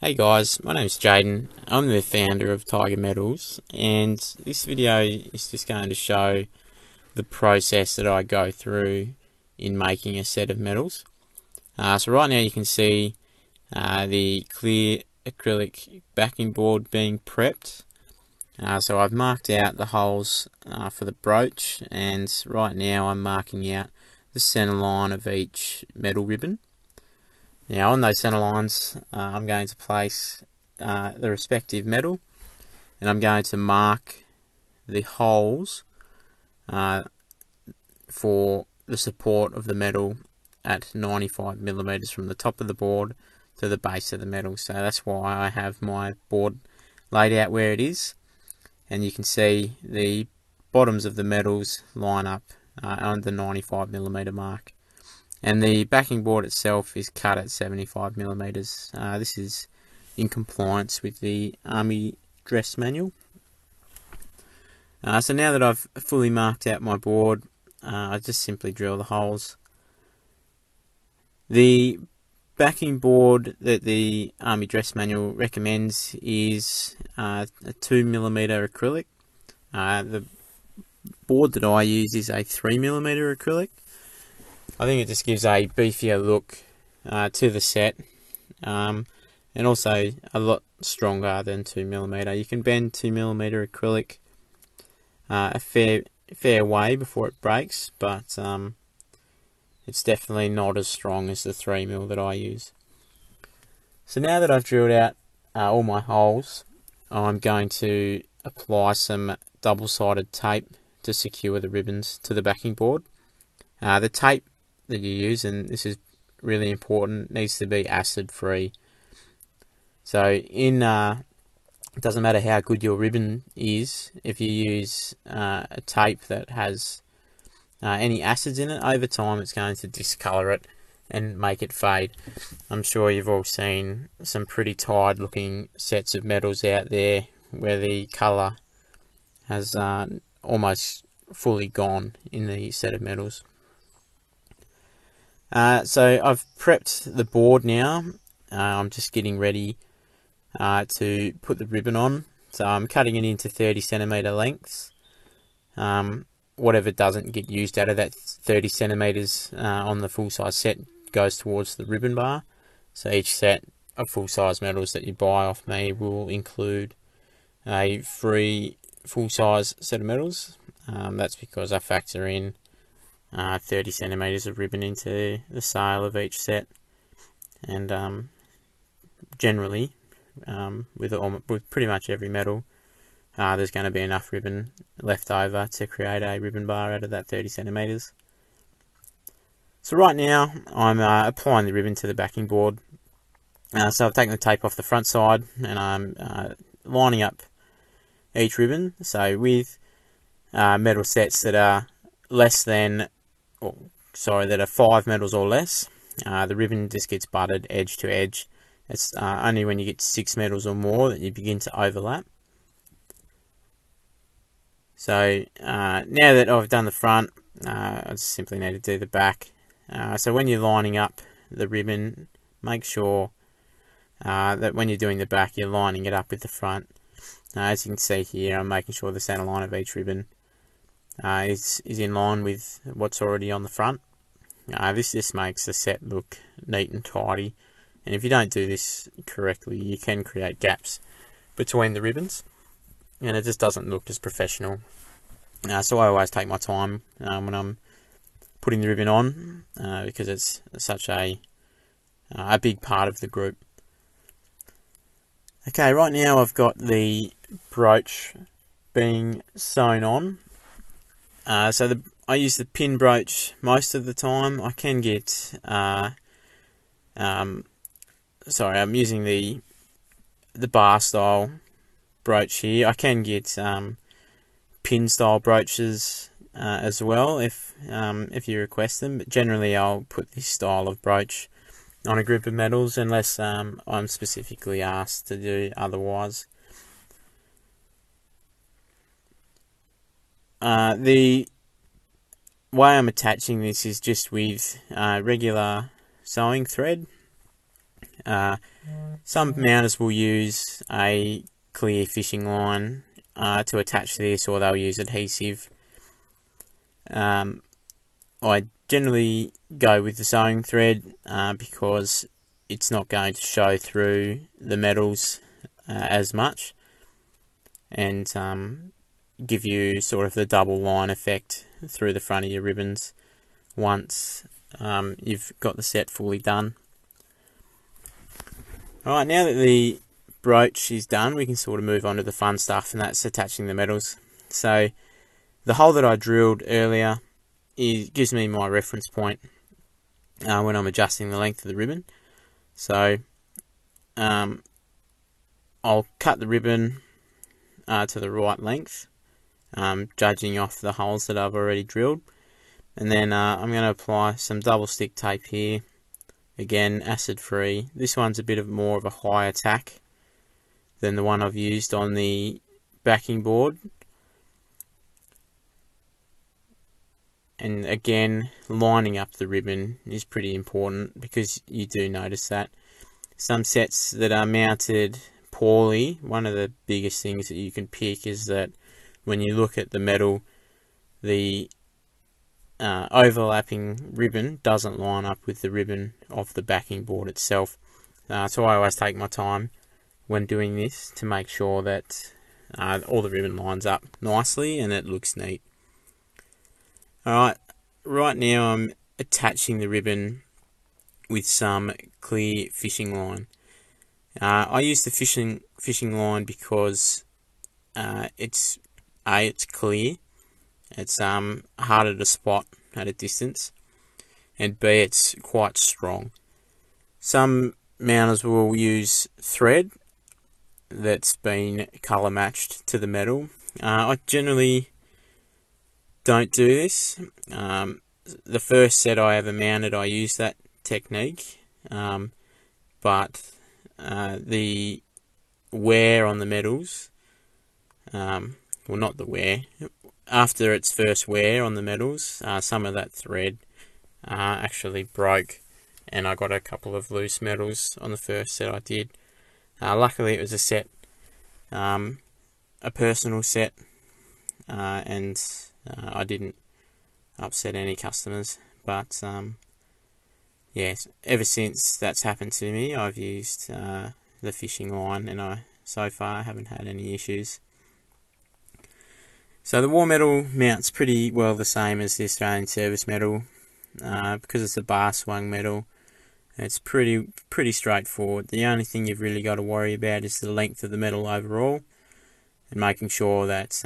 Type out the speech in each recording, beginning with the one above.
Hey guys, my name's Jayden. I'm the founder of Tiger Metals, and this video is just going to show the process that I go through in making a set of metals. So right now you can see the clear acrylic backing board being prepped. So I've marked out the holes for the brooch, and right now I'm marking out the center line of each metal ribbon. Now on those center lines, I'm going to place the respective metal, and I'm going to mark the holes for the support of the metal at 95mm from the top of the board to the base of the metal. So that's why I have my board laid out where it is, and you can see the bottoms of the metals line up on the 95mm mark. And the backing board itself is cut at 75mm. This is in compliance with the Army Dress Manual. So now that I've fully marked out my board, I just simply drill the holes. The backing board that the Army Dress Manual recommends is a 2mm acrylic. The board that I use is a 3mm acrylic. I think it just gives a beefier look to the set, and also a lot stronger than 2mm. You can bend 2mm acrylic a fair way before it breaks, but it's definitely not as strong as the 3mm that I use. So now that I've drilled out all my holes, I'm going to apply some double-sided tape to secure the ribbons to the backing board. The tape that you use, and this is really important, needs to be acid free. So it doesn't matter how good your ribbon is, if you use a tape that has any acids in it, over time it's going to discolor it and make it fade. I'm sure you've all seen some pretty tired looking sets of metals out there where the color has almost fully gone in the set of metals. So I've prepped the board now. I'm just getting ready to put the ribbon on. So I'm cutting it into 30cm lengths. Whatever doesn't get used out of that 30cm on the full size set goes towards the ribbon bar. So each set of full size metals that you buy off me will include a free full size set of metals. That's because I factor in 30cm of ribbon into the sale of each set, and generally with pretty much every metal there's going to be enough ribbon left over to create a ribbon bar out of that 30cm. So right now I'm applying the ribbon to the backing board. So I've taken the tape off the front side, and I'm lining up each ribbon. So with metal sets that are that are 5 metals or less, the ribbon just gets butted edge to edge. It's only when you get 6 metals or more that you begin to overlap. So now that I've done the front, I just simply need to do the back. So when you're lining up the ribbon, make sure that when you're doing the back, you're lining it up with the front. As you can see here, I'm making sure the center line of each ribbon is in line with what's already on the front. This just makes the set look neat and tidy, and if you don't do this correctly, you can create gaps between the ribbons, and it just doesn't look as professional. So I always take my time when I'm putting the ribbon on, because it's such a big part of the group. Okay, right now I've got the brooch being sewn on. So I use the pin brooch most of the time. I can get, sorry, I'm using the bar style brooch here. I can get pin style brooches as well if you request them. But generally, I'll put this style of brooch on a group of metals unless I'm specifically asked to do otherwise. The way I'm attaching this is just with regular sewing thread. Some mounters will use a clear fishing line to attach this, or they'll use adhesive. I generally go with the sewing thread because it's not going to show through the metals as much, and give you sort of the double line effect through the front of your ribbons once you've got the set fully done. Alright, now that the brooch is done, we can sort of move on to the fun stuff, and that's attaching the metals. So the hole that I drilled earlier gives me my reference point when I'm adjusting the length of the ribbon. So I'll cut the ribbon to the right length, judging off the holes that I've already drilled, and then I'm going to apply some double stick tape here. Again, acid free. This one's a bit more of a high attack than the one I've used on the backing board. And again, lining up the ribbon is pretty important, because you do notice that some sets that are mounted poorly, one of the biggest things that you can pick is that when you look at the metal, the overlapping ribbon doesn't line up with the ribbon of the backing board itself. So I always take my time when doing this to make sure that all the ribbon lines up nicely and it looks neat. Alright, right now I'm attaching the ribbon with some clear fishing line. I use the fishing line because it's clear, it's harder to spot at a distance, and B, it's quite strong. Some mounters will use thread that's been colour matched to the metal. I generally don't do this. The first set I ever mounted, I used that technique, but the wear on the metals, well, not the wear, after its first wear on the metals, some of that thread actually broke, and I got a couple of loose metals on the first set I did. Luckily it was a set, a personal set, and I didn't upset any customers, but yes, ever since that's happened to me, I've used the fishing line, and I so far haven't had any issues. So the war metal mounts pretty well the same as the Australian service metal, because it's a bar swung metal. It's pretty straightforward. The only thing you've really got to worry about is the length of the metal overall, and making sure that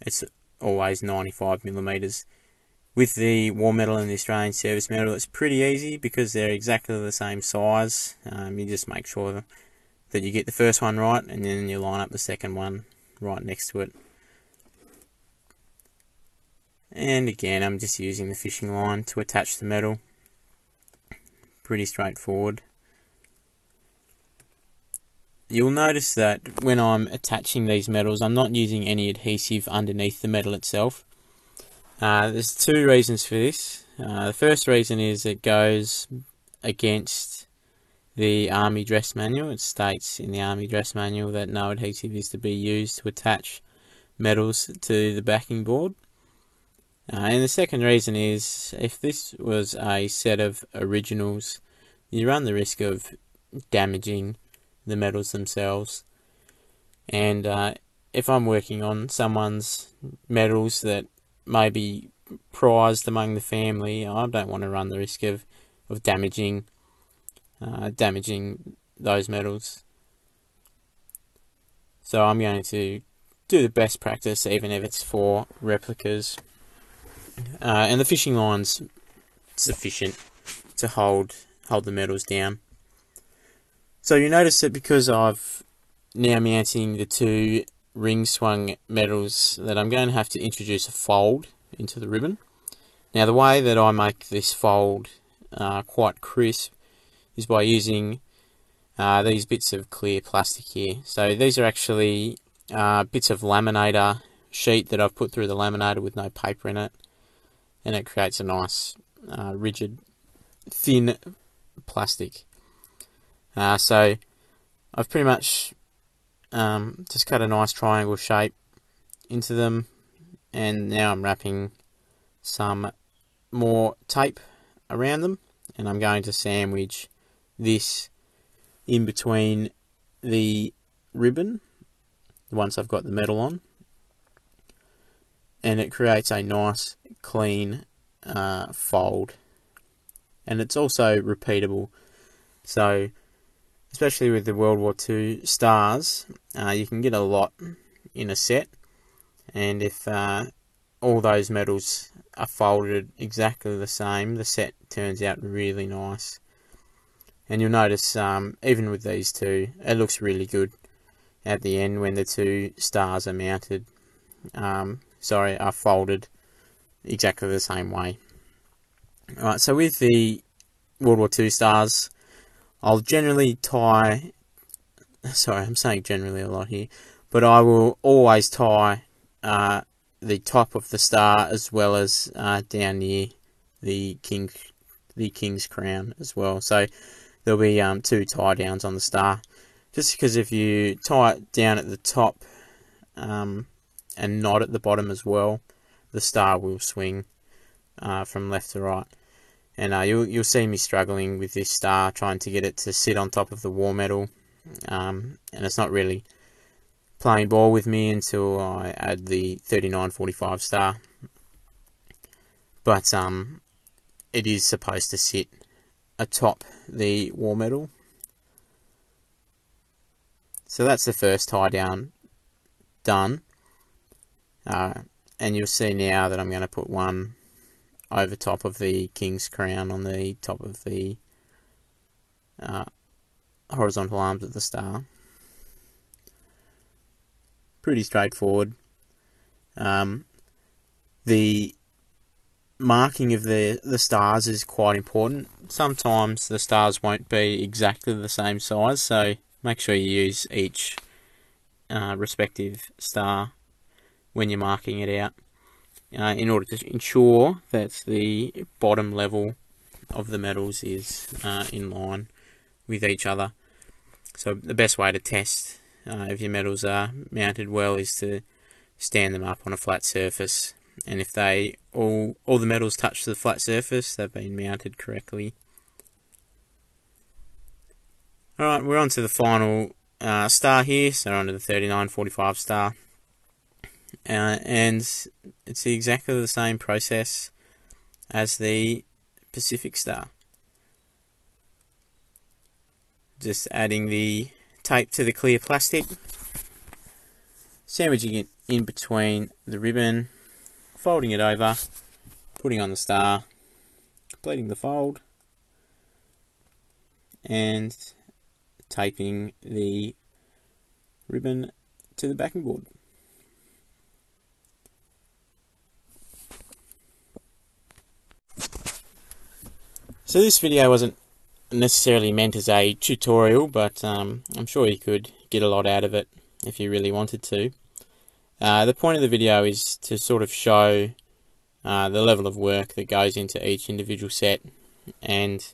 it's always 95mm. With the war metal and the Australian service metal, it's pretty easy because they're exactly the same size. You just make sure that you get the first one right, and then you line up the second one right next to it. And again, I'm just using the fishing line to attach the metal. Pretty straightforward. You'll notice that when I'm attaching these metals, I'm not using any adhesive underneath the metal itself. There's two reasons for this. The first reason is it goes against the Army Dress Manual. It states in the Army Dress Manual that no adhesive is to be used to attach metals to the backing board. And the second reason is, if this was a set of originals, you run the risk of damaging the metals themselves. And if I'm working on someone's metals that may be prized among the family, I don't want to run the risk of damaging those metals. So I'm going to do the best practice, even if it's for replicas. And the fishing line's sufficient to hold the metals down. So you notice that because I've now mounting the two ring swung metals, that I'm going to have to introduce a fold into the ribbon. Now the way that I make this fold quite crisp is by using these bits of clear plastic here. So these are actually bits of laminator sheet that I've put through the laminator with no paper in it, and it creates a nice rigid thin plastic. So I've pretty much just cut a nice triangle shape into them, and now I'm wrapping some more tape around them, and I'm going to sandwich this in between the ribbon once I've got the metal on, and it creates a nice clean fold, and it's also repeatable. So especially with the World War II stars, you can get a lot in a set, and if all those medals are folded exactly the same, the set turns out really nice. And you'll notice, even with these two, it looks really good at the end when the two stars are mounted. Are folded exactly the same way. Alright, so with the World War II stars, I'll generally tie... Sorry, I'm saying generally a lot here. But I will always tie the top of the star as well as down near the king's crown as well. So there'll be two tie downs on the star, just because if you tie it down at the top and not at the bottom as well, the star will swing from left to right. And you'll see me struggling with this star, trying to get it to sit on top of the war medal, and it's not really playing ball with me until I add the 3945 star. But it is supposed to sit atop the war medal. So that's the first tie down done. And you'll see now that I'm going to put one over top of the king's crown on the top of the horizontal arms of the star. Pretty straightforward. The marking of the stars is quite important. Sometimes the stars won't be exactly the same size, so make sure you use each respective star when you're marking it out, in order to ensure that the bottom level of the medals is in line with each other. So the best way to test if your medals are mounted well is to stand them up on a flat surface, and if they all the medals touch the flat surface, they've been mounted correctly. Alright, we're on to the final star here, so on to the 3945 star. And it's exactly the same process as the Pacific star. Just adding the tape to the clear plastic, sandwiching it in between the ribbon, folding it over, putting on the star, completing the fold, and taping the ribbon to the backing board. So this video wasn't necessarily meant as a tutorial, but I'm sure you could get a lot out of it if you really wanted to. The point of the video is to sort of show the level of work that goes into each individual set, and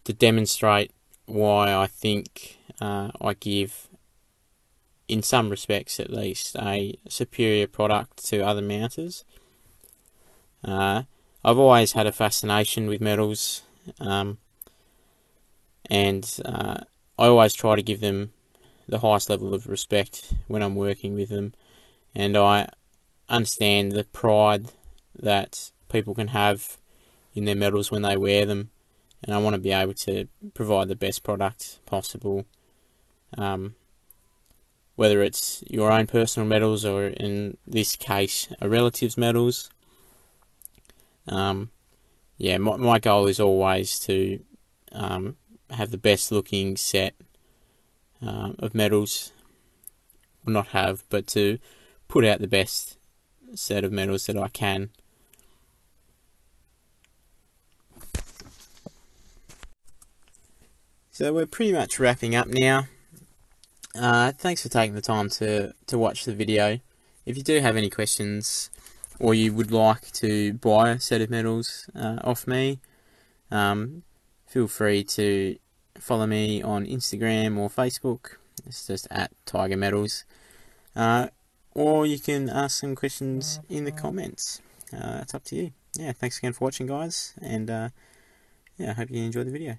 to demonstrate why I think I give, in some respects at least, a superior product to other mounters. I've always had a fascination with medals, and I always try to give them the highest level of respect when I'm working with them, and I understand the pride that people can have in their medals when they wear them, and I want to be able to provide the best product possible, whether it's your own personal medals or, in this case, a relative's medals. Yeah, my goal is always to have the best looking set of medals. Well, not have, but to put out the best set of medals that I can. So we're pretty much wrapping up now. Thanks for taking the time to watch the video. If you do have any questions, or you would like to buy a set of medals off me, feel free to follow me on Instagram or Facebook, It's just at Tiger Metals. Or you can ask some questions in the comments. It's up to you. Yeah, thanks again for watching, guys, and yeah, I hope you enjoyed the video.